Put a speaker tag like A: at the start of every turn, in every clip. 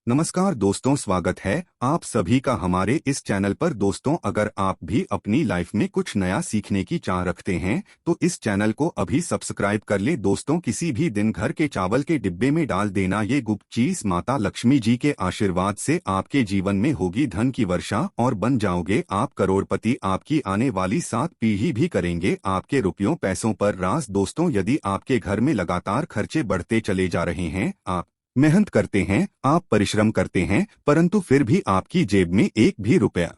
A: नमस्कार दोस्तों, स्वागत है आप सभी का हमारे इस चैनल पर। दोस्तों, अगर आप भी अपनी लाइफ में कुछ नया सीखने की चाह रखते हैं तो इस चैनल को अभी सब्सक्राइब कर ले। दोस्तों, किसी भी दिन घर के चावल के डिब्बे में डाल देना ये गुप्त चीज माता लक्ष्मी जी के आशीर्वाद से आपके जीवन में होगी धन की वर्षा और बन जाओगे आप करोड़पति। आपकी आने वाली 7 पीढ़ी भी करेंगे आपके रुपयों पैसों पर राज। दोस्तों, यदि आपके घर में लगातार खर्चे बढ़ते चले जा रहे हैं, आप मेहनत करते हैं, आप परिश्रम करते हैं, परंतु फिर भी आपकी जेब में एक भी रुपया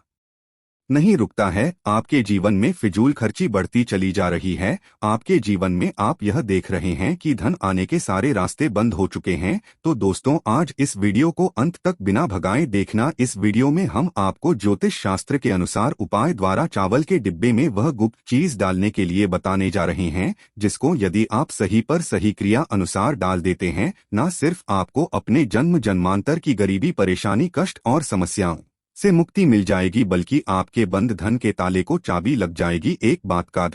A: नहीं रुकता है, आपके जीवन में फिजूल खर्ची बढ़ती चली जा रही है, आपके जीवन में आप यह देख रहे हैं कि धन आने के सारे रास्ते बंद हो चुके हैं, तो दोस्तों आज इस वीडियो को अंत तक बिना भगाए देखना। इस वीडियो में हम आपको ज्योतिष शास्त्र के अनुसार उपाय द्वारा चावल के डिब्बे में वह गुप्त चीज डालने के लिए बताने जा रहे हैं, जिसको यदि आप सही पर सही क्रिया अनुसार डाल देते हैं, न सिर्फ आपको अपने जन्म जन्मांतर की गरीबी परेशानी कष्ट और समस्याओं से मुक्ति मिल जाएगी, बल्कि आपके बंद धन के ताले को चाबी लग जाएगी। एक बात का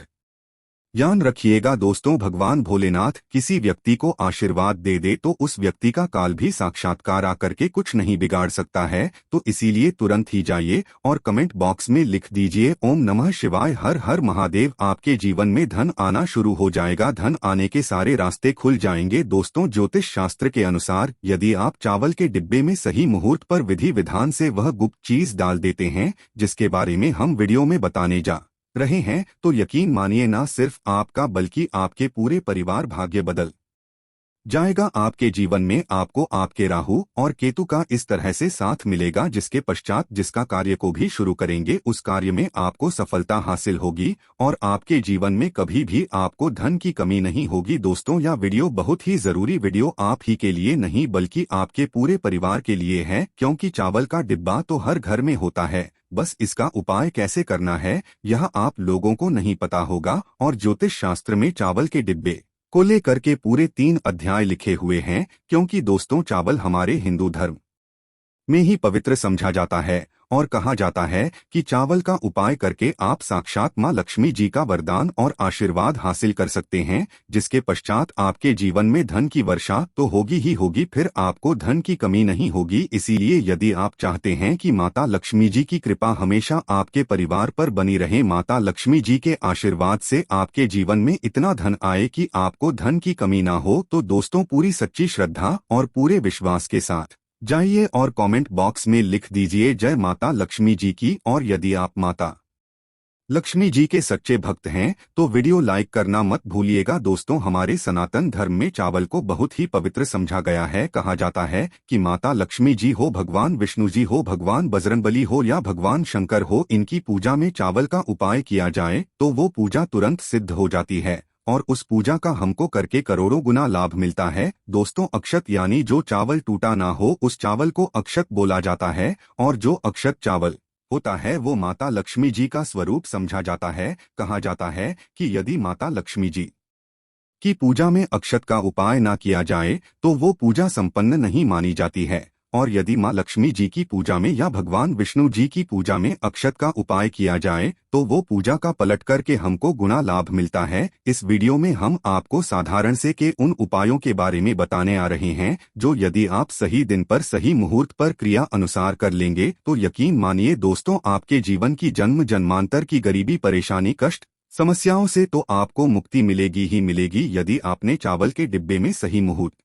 A: ध्यान रखिएगा दोस्तों, भगवान भोलेनाथ किसी व्यक्ति को आशीर्वाद दे दे तो उस व्यक्ति का काल भी साक्षात्कार आकर के कुछ नहीं बिगाड़ सकता है। तो इसीलिए तुरंत ही जाइए और कमेंट बॉक्स में लिख दीजिए ओम नमः शिवाय, हर हर महादेव। आपके जीवन में धन आना शुरू हो जाएगा, धन आने के सारे रास्ते खुल जाएंगे। दोस्तों, ज्योतिष शास्त्र के अनुसार यदि आप चावल के डिब्बे में सही मुहूर्त पर विधि विधान से वह गुप्त चीज डाल देते हैं, जिसके बारे में हम वीडियो में बताने जा रहे हैं, तो यकीन मानिए ना सिर्फ आपका बल्कि आपके पूरे परिवार भाग्य बदल जाएगा। आपके जीवन में आपको आपके राहु और केतु का इस तरह से साथ मिलेगा, जिसके पश्चात जिसका कार्य को भी शुरू करेंगे उस कार्य में आपको सफलता हासिल होगी और आपके जीवन में कभी भी आपको धन की कमी नहीं होगी। दोस्तों, यह वीडियो बहुत ही जरूरी वीडियो आप ही के लिए नहीं बल्कि आपके पूरे परिवार के लिए है, क्योंकि चावल का डिब्बा तो हर घर में होता है, बस इसका उपाय कैसे करना है यह आप लोगों को नहीं पता होगा। और ज्योतिष शास्त्र में चावल के डिब्बे को लेकर के पूरे 3 अध्याय लिखे हुए हैं, क्योंकि दोस्तों चावल हमारे हिंदू धर्म में ही पवित्र समझा जाता है और कहा जाता है कि चावल का उपाय करके आप साक्षात मां लक्ष्मी जी का वरदान और आशीर्वाद हासिल कर सकते हैं, जिसके पश्चात आपके जीवन में धन की वर्षा तो होगी ही होगी, फिर आपको धन की कमी नहीं होगी। इसीलिए यदि आप चाहते हैं कि माता लक्ष्मी जी की कृपा हमेशा आपके परिवार पर बनी रहे, माता लक्ष्मी जी के आशीर्वाद से आपके जीवन में इतना धन आए कि आपको धन की कमी ना हो, तो दोस्तों पूरी सच्ची श्रद्धा और पूरे विश्वास के साथ जाइए और कमेंट बॉक्स में लिख दीजिए जय माता लक्ष्मी जी की। और यदि आप माता लक्ष्मी जी के सच्चे भक्त हैं तो वीडियो लाइक करना मत भूलिएगा। दोस्तों, हमारे सनातन धर्म में चावल को बहुत ही पवित्र समझा गया है। कहा जाता है कि माता लक्ष्मी जी हो, भगवान विष्णु जी हो, भगवान बजरंगबली हो या भगवान शंकर हो, इनकी पूजा में चावल का उपाय किया जाए तो वो पूजा तुरंत सिद्ध हो जाती है और उस पूजा का हमको करके करोड़ों गुना लाभ मिलता है। दोस्तों, अक्षत यानी जो चावल टूटा ना हो उस चावल को अक्षत बोला जाता है, और जो अक्षत चावल होता है वो माता लक्ष्मी जी का स्वरूप समझा जाता है। कहा जाता है कि यदि माता लक्ष्मी जी की पूजा में अक्षत का उपाय ना किया जाए तो वो पूजा संपन्न नहीं मानी जाती है, और यदि मां लक्ष्मी जी की पूजा में या भगवान विष्णु जी की पूजा में अक्षत का उपाय किया जाए तो वो पूजा का पलट करके हमको गुना लाभ मिलता है। इस वीडियो में हम आपको साधारण से के उन उपायों के बारे में बताने आ रहे हैं, जो यदि आप सही दिन पर सही मुहूर्त पर क्रिया अनुसार कर लेंगे तो यकीन मानिए दोस्तों आपके जीवन की जन्म जन्मांतर की गरीबी परेशानी कष्ट समस्याओं से तो आपको मुक्ति मिलेगी ही मिलेगी, यदि आपने चावल के डिब्बे में सही मुहूर्त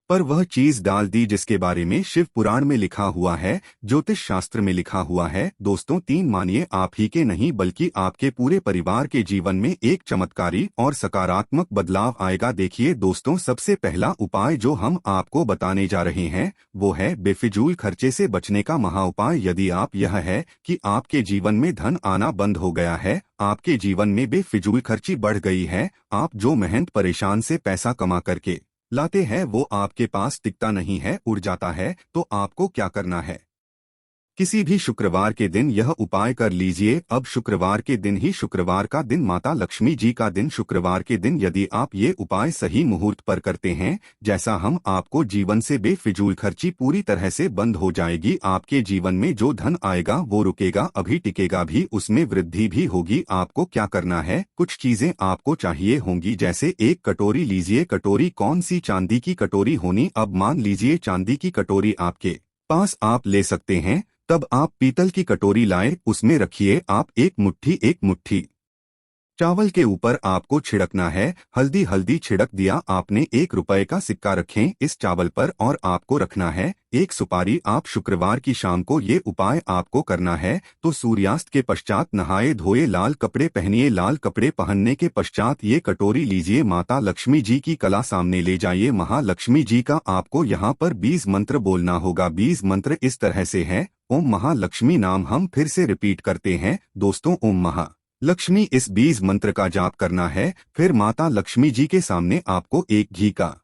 A: पर वह चीज डाल दी जिसके बारे में शिव पुराण में लिखा हुआ है, ज्योतिष शास्त्र में लिखा हुआ है। दोस्तों, 3 मानिए आप ही के नहीं बल्कि आपके पूरे परिवार के जीवन में एक चमत्कारी और सकारात्मक बदलाव आएगा। देखिए दोस्तों, सबसे पहला उपाय जो हम आपको बताने जा रहे हैं वो है बेफिजूल खर्चे से बचने का महा उपाय। यदि आप यह है कि आपके जीवन में धन आना बंद हो गया है, आपके जीवन में बेफिजूल खर्ची बढ़ गई है, आप जो मेहनत परेशान से पैसा कमा करके लाते हैं वो आपके पास टिकता नहीं है, उड़ जाता है, तो आपको क्या करना है। किसी भी शुक्रवार के दिन यह उपाय कर लीजिए। अब शुक्रवार के दिन ही शुक्रवार का दिन माता लक्ष्मी जी का दिन शुक्रवार के दिन यदि आप ये उपाय सही मुहूर्त पर करते हैं, जैसा हम आपको जीवन से बेफिजूल खर्ची पूरी तरह से बंद हो जाएगी। आपके जीवन में जो धन आएगा वो रुकेगा, अभी टिकेगा भी, उसमें वृद्धि भी होगी। आपको क्या करना है, कुछ चीजें आपको चाहिए होंगी, जैसे एक कटोरी लीजिए। कटोरी कौन सी, चांदी की कटोरी होनी। अब मान लीजिए चांदी की कटोरी आपके पास आप ले सकते हैं, तब आप पीतल की कटोरी लाएं, उसमें रखिए आप एक मुट्ठी चावल के ऊपर आपको छिड़कना है हल्दी। हल्दी छिड़क दिया आपने, 1 रुपए का सिक्का रखें इस चावल पर और आपको रखना है एक सुपारी। आप शुक्रवार की शाम को ये उपाय आपको करना है तो सूर्यास्त के पश्चात नहाए धोए लाल कपड़े पहनिए। लाल कपड़े पहनने के पश्चात ये कटोरी लीजिए, माता लक्ष्मी जी की कला सामने ले जाइए। महालक्ष्मी जी का आपको यहाँ पर 20 मंत्र बोलना होगा। 20 मंत्र इस तरह से है, ओम महालक्ष्मी नाम हम फिर से रिपीट करते हैं दोस्तों, ओम महा लक्ष्मी, इस 20 मंत्र का जाप करना है। फिर माता लक्ष्मी जी के सामने आपको एक घी का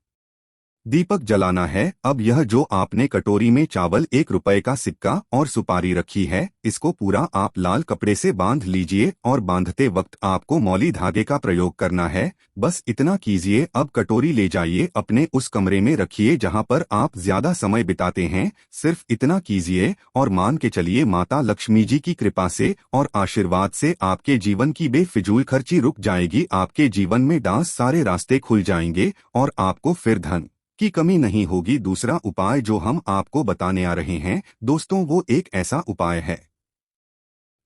A: दीपक जलाना है। अब यह जो आपने कटोरी में चावल, 1 रुपए का सिक्का और सुपारी रखी है, इसको पूरा आप लाल कपड़े से बांध लीजिए और बांधते वक्त आपको मौली धागे का प्रयोग करना है। बस इतना कीजिए। अब कटोरी ले जाइए अपने उस कमरे में रखिए जहां पर आप ज्यादा समय बिताते हैं। सिर्फ इतना कीजिए और मान के चलिए माता लक्ष्मी जी की कृपा से और आशीर्वाद से आपके जीवन की बेफिजूल खर्ची रुक जाएगी। आपके जीवन में डांस सारे रास्ते खुल जाएंगे और आपको फिर धन की कमी नहीं होगी। दूसरा उपाय जो हम आपको बताने आ रहे हैं दोस्तों, वो एक ऐसा उपाय है,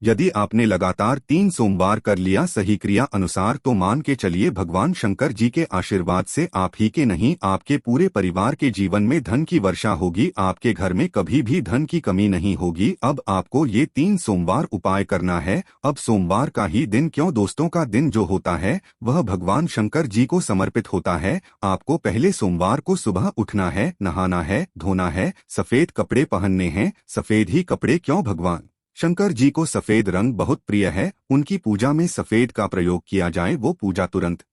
A: यदि आपने लगातार 3 सोमवार कर लिया सही क्रिया अनुसार, तो मान के चलिए भगवान शंकर जी के आशीर्वाद से आप ही के नहीं, आपके पूरे परिवार के जीवन में धन की वर्षा होगी। आपके घर में कभी भी धन की कमी नहीं होगी। अब आपको ये 3 सोमवार उपाय करना है। अब सोमवार का ही दिन क्यों दोस्तों, का दिन जो होता है वह भगवान शंकर जी को समर्पित होता है। आपको पहले सोमवार को सुबह उठना है, नहाना है, धोना है, सफेद कपड़े पहनने हैं। सफेद ही कपड़े क्यों, भगवान शंकर जी को सफेद रंग बहुत प्रिय है। उनकी पूजा में सफेद का प्रयोग किया जाए, वो पूजा तुरंत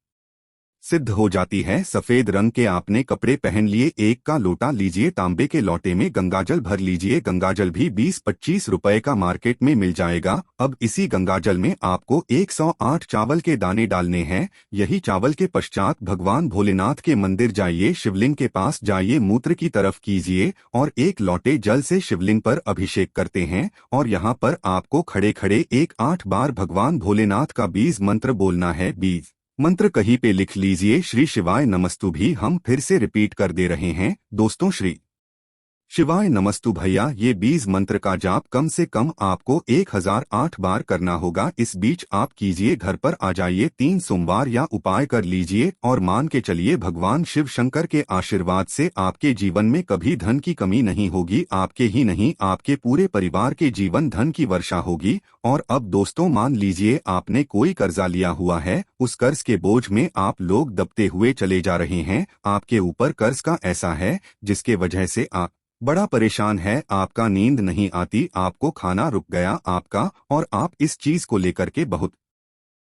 A: सिद्ध हो जाती है। सफेद रंग के आपने कपड़े पहन लिए। 1 का लोटा लीजिए, तांबे के लोटे में गंगाजल भर लीजिए। गंगाजल भी 20-25 रुपए का मार्केट में मिल जाएगा। अब इसी गंगाजल में आपको 108 चावल के दाने डालने हैं। यही चावल के पश्चात भगवान भोलेनाथ के मंदिर जाइए, शिवलिंग के पास जाइए, मूत्र की तरफ कीजिए और 1 लोटे जल से शिवलिंग पर अभिषेक करते हैं। और यहाँ पर आपको खड़े खड़े 8 बार भगवान भोलेनाथ का 20 मंत्र बोलना है। 20 मंत्र कहीं पे लिख लीजिए। श्री शिवाय नमस्तु भी हम फिर से रिपीट कर दे रहे हैं दोस्तों, श्री शिवाय नमस्तु। भैया ये 20 मंत्र का जाप कम से कम आपको 1008 बार करना होगा। इस बीच आप कीजिए, घर पर आ जाइए, 3 सोमवार या उपाय कर लीजिए और मान के चलिए भगवान शिव शंकर के आशीर्वाद से आपके जीवन में कभी धन की कमी नहीं होगी। आपके ही नहीं, आपके पूरे परिवार के जीवन धन की वर्षा होगी। और अब दोस्तों मान लीजिए आपने कोई कर्जा लिया हुआ है, उस कर्ज के बोझ में आप लोग दबते हुए चले जा रहे हैं। आपके ऊपर कर्ज का ऐसा है जिसके वजह से आप बड़ा परेशान है, आपका नींद नहीं आती, आपको खाना रुक गया आपका, और आप इस चीज को लेकर के बहुत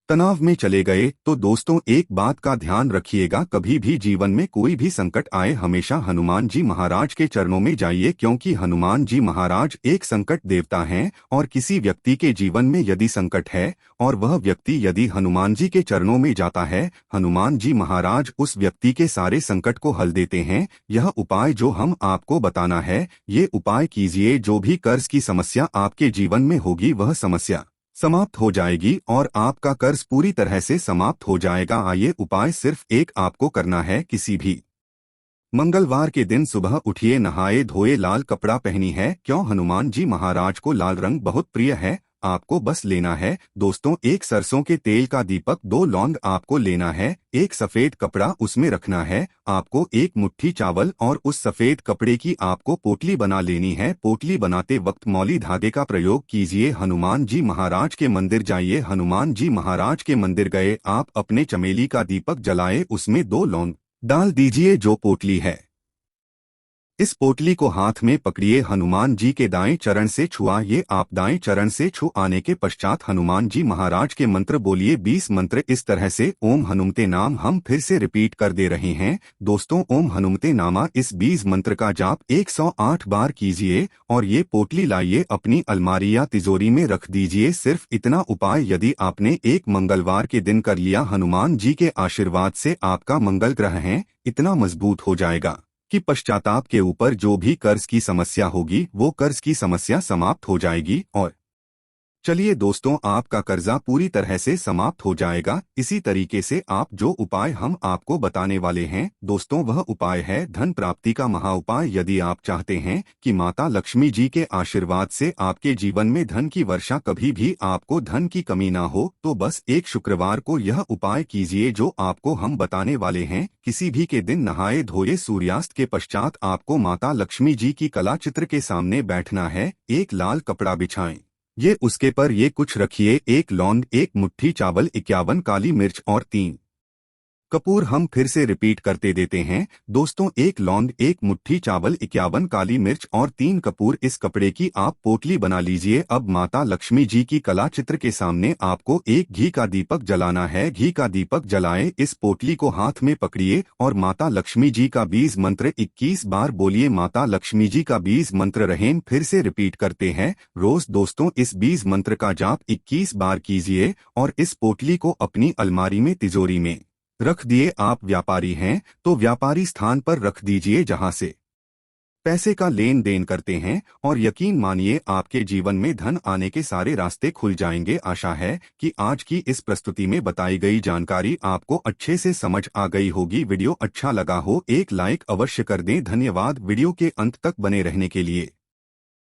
A: तनाव में चले गए। तो दोस्तों एक बात का ध्यान रखिएगा, कभी भी जीवन में कोई भी संकट आए हमेशा हनुमान जी महाराज के चरणों में जाइए, क्योंकि हनुमान जी महाराज एक संकट देवता हैं। और किसी व्यक्ति के जीवन में यदि संकट है और वह व्यक्ति यदि हनुमान जी के चरणों में जाता है, हनुमान जी महाराज उस व्यक्ति के सारे संकट को हल देते हैं। यह उपाय जो हम आपको बताना है, ये उपाय कीजिए, जो भी कर्ज की समस्या आपके जीवन में होगी वह समस्या समाप्त हो जाएगी और आपका कर्ज पूरी तरह से समाप्त हो जाएगा। आइए उपाय सिर्फ एक आपको करना है। किसी भी मंगलवार के दिन सुबह उठिए, नहाए धोए, लाल कपड़ा पहनी है। क्यों, हनुमान जी महाराज को लाल रंग बहुत प्रिय है। आपको बस लेना है दोस्तों 1 सरसों के तेल का दीपक, 2 लौंग आपको लेना है, 1 सफेद कपड़ा उसमें रखना है। आपको 1 मुट्ठी चावल और उस सफेद कपड़े की आपको पोटली बना लेनी है। पोटली बनाते वक्त मौली धागे का प्रयोग कीजिए। हनुमान जी महाराज के मंदिर जाइए, हनुमान जी महाराज के मंदिर गए, आप अपने चमेली का दीपक जलाए, उसमें 2 लौंग डाल दीजिए। जो पोटली है इस पोटली को हाथ में पकड़िए, हनुमान जी के दाएं चरण से छुआइए। आप दाएं चरण से छू आने के पश्चात हनुमान जी महाराज के मंत्र बोलिए, 20 मंत्र इस तरह से। ओम हनुमते नाम हम फिर से रिपीट कर दे रहे हैं दोस्तों। ओम हनुमते नामा इस 20 मंत्र का जाप 108 बार कीजिए और ये पोटली लाइए, अपनी अलमारी या तिजोरी में रख दीजिए। सिर्फ इतना उपाय यदि आपने एक मंगलवार के दिन कर लिया, हनुमान जी के आशीर्वाद से आपका मंगल ग्रह है इतना मजबूत हो जाएगा कि पश्चाताप के ऊपर जो भी कर्ज की समस्या होगी वो कर्ज की समस्या समाप्त हो जाएगी। और चलिए दोस्तों, आपका कर्जा पूरी तरह से समाप्त हो जाएगा। इसी तरीके से आप जो उपाय हम आपको बताने वाले हैं दोस्तों, वह उपाय है धन प्राप्ति का महा उपाय। यदि आप चाहते हैं कि माता लक्ष्मी जी के आशीर्वाद से आपके जीवन में धन की वर्षा, कभी भी आपको धन की कमी ना हो, तो बस एक शुक्रवार को यह उपाय कीजिए जो आपको हम बताने वाले हैं। किसी भी के दिन नहाए धोए सूर्यास्त के पश्चात आपको माता लक्ष्मी जी की कला चित्र के सामने बैठना है। एक लाल कपड़ा बिछाएं, ये उसके पर ये कुछ रखिए, एक लौंग, एक मुट्ठी चावल, 51 काली मिर्च और 3 कपूर। हम फिर से रिपीट करते देते हैं दोस्तों, एक लौंग, एक मुट्ठी चावल, 51 काली मिर्च और 3 कपूर। इस कपड़े की आप पोटली बना लीजिए। अब माता लक्ष्मी जी की कला चित्र के सामने आपको एक घी का दीपक जलाना है। घी का दीपक जलाएं, इस पोटली को हाथ में पकड़िए और माता लक्ष्मी जी का 20 मंत्र 21 बार बोलिए। माता लक्ष्मी जी का 20 मंत्र रहें, फिर से रिपीट करते हैं रोज दोस्तों। इस 20 मंत्र का जाप 21 बार कीजिए और इस पोटली को अपनी अलमारी में तिजोरी में रख दिए। आप व्यापारी हैं तो व्यापारी स्थान पर रख दीजिए जहां से पैसे का लेन देन करते हैं, और यकीन मानिए आपके जीवन में धन आने के सारे रास्ते खुल जाएंगे। आशा है कि आज की इस प्रस्तुति में बताई गई जानकारी आपको अच्छे से समझ आ गई होगी। वीडियो अच्छा लगा हो एक लाइक अवश्य कर दें। धन्यवाद वीडियो के अंत तक बने रहने के लिए।